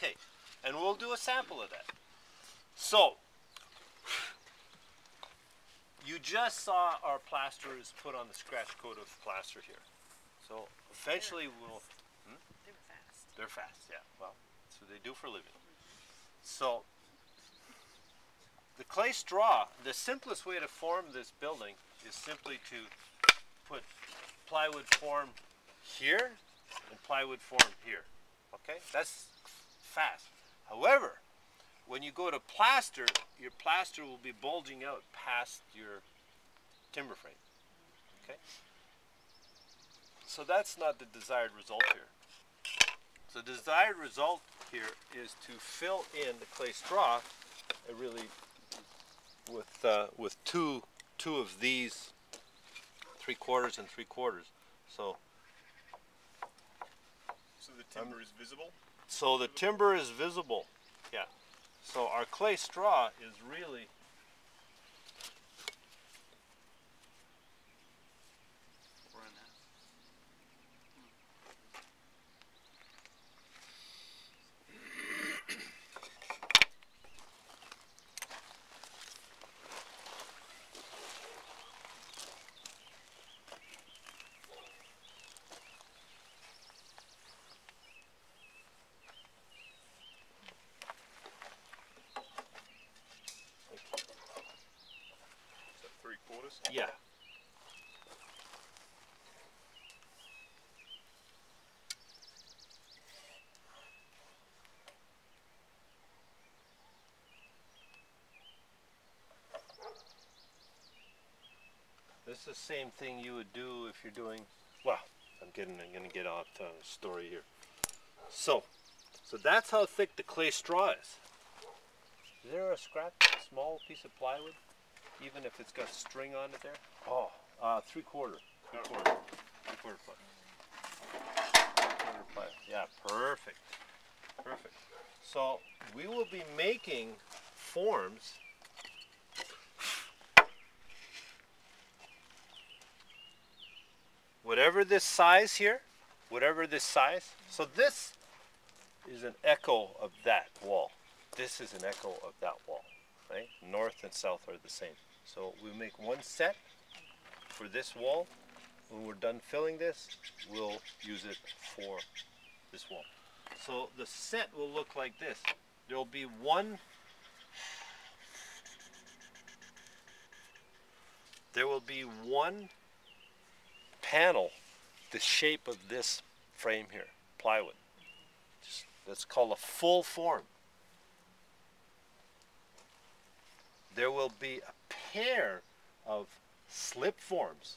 Okay, and we'll do a sample of that. So, you just saw our plaster is put on the scratch coat of plaster here. So eventually we'll... They were fast. They're fast, yeah. Well, that's what they do for a living. So, the clay straw, the simplest way to form this building is simply to put plywood form here and plywood form here. Okay, that's fast. However, when you go to plaster, your plaster will be bulging out past your timber frame. Okay, so that's not the desired result here. So the desired result here is to fill in the clay straw, really with two of these 3/4 and 3/4. So the timber is visible? So the timber is visible, yeah. So our clay straw is really Yeah. This is the same thing you would do if you're doing, well, I'm going to get off to a story here. So that's how thick the clay straw is. Is there a small piece of plywood, even if it's got string on it there? Oh, 3/4 foot. Yeah, perfect. Perfect. So we will be making forms whatever this size here, so this is an echo of that wall. This is an echo of that wall, right? North and south are the same. So we make one set for this wall. When we're done filling this, we'll use it for this wall. So the set will look like this. There'll be one panel the shape of this frame here, plywood. That's called a full form. There will be a pair of slip forms.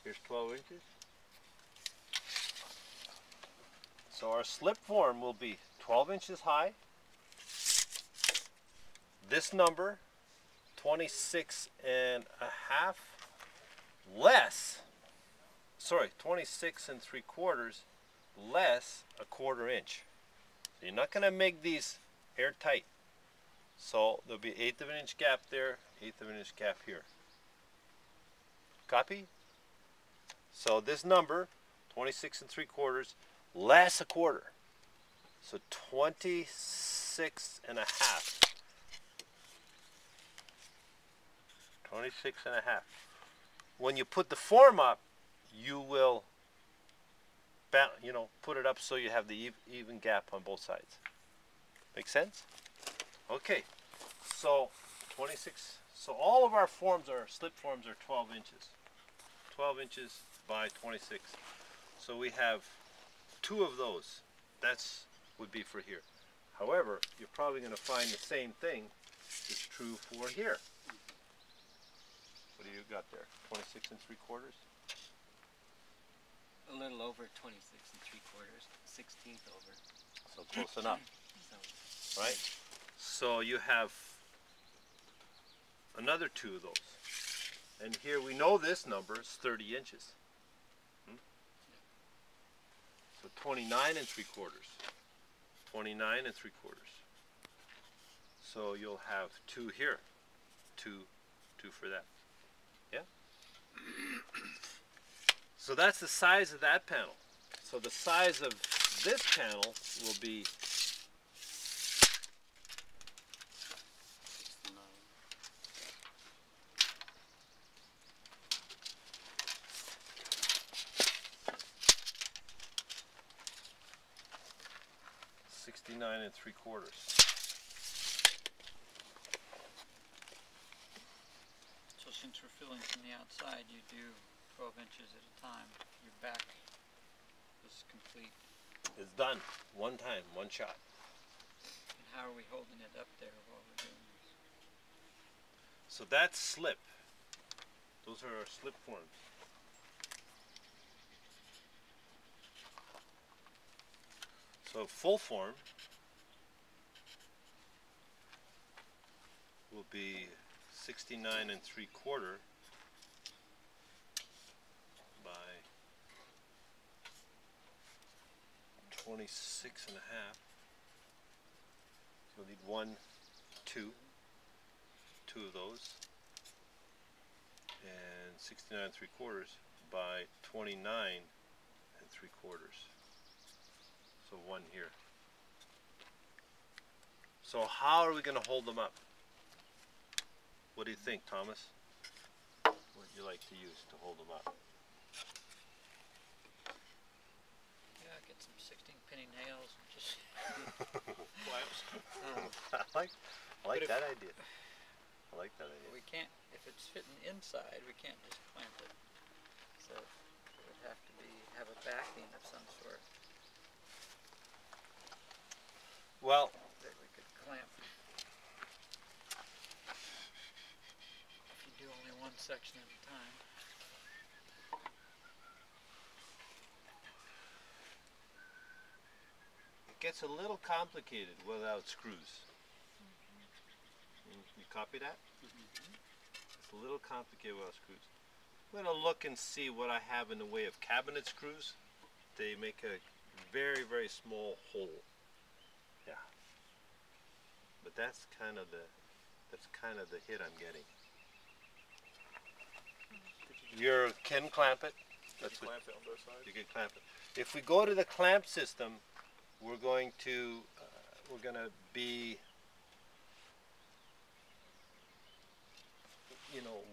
Here's 12 inches. So our slip form will be 12 inches high. This number, 26 and 3/4 less a 1/4 inch. So you're not going to make these airtight. So there'll be 1/8 of an inch gap there, 1/8 of an inch gap here. Copy? So this number, 26 and 3/4 less a 1/4. So 26 and a half. 26 and a half. When you put the form up, you will, put it up so you have the even gap on both sides. Make sense? Okay. So 26. So all of our forms, slip forms, are 12 inches. 12 inches by 26. So we have 2 of those. Would be for here. However, you're probably going to find the same thing is true for here. What do you got there? 26 and 3/4? A little over 26 and 3/4, 16th over. So close enough. Right? So you have another 2 of those. And here we know this number is 30 inches. So 29 and 3/4. 29 and 3/4. So you'll have 2 here. 2 for that. Yeah. So that's the size of that panel. So the size of this panel will be 69 3/4. So since we're filling from the outside, you do 12 inches at a time. Your back is complete. It's done. One time, one shot. And how are we holding it up there while we're doing this? So that's slip. Those are our slip forms. So full form will be 69 3/4 by 26 1/2. So we'll need 1, 2 of those, and 69 3/4 by 29 3/4. So 1 here. So how are we going to hold them up? What do you think, Thomas? What would you like to use to hold them up? Yeah, get some 16 penny nails and just Clamps. I like that idea. I like that idea. we can't, if it's fitting inside, we can't just clamp it. So it would have to have a backing of some sort Well, that we could clamp. If you do only one section at a time. it gets a little complicated without screws. You copy that? It's a little complicated without screws. I'm going to look and see what I have in the way of cabinet screws. They make a very, very small hole. Yeah. But that's kind of the hit I'm getting. You can clamp it. That's clamp it on both sides. You can clamp it. If we go to the clamp system, we're going to be,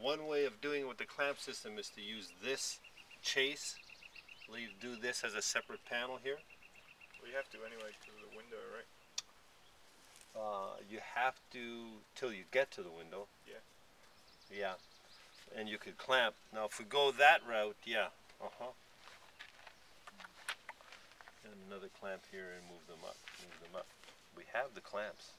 one way of doing it with the clamp system is to use this chase. We'll do this as a separate panel here. Well, you have to anyway to the window, right? You have to till you get to the window. Yeah. Yeah. And you could clamp. Now if we go that route, yeah. And another clamp here and move them up. We have the clamps.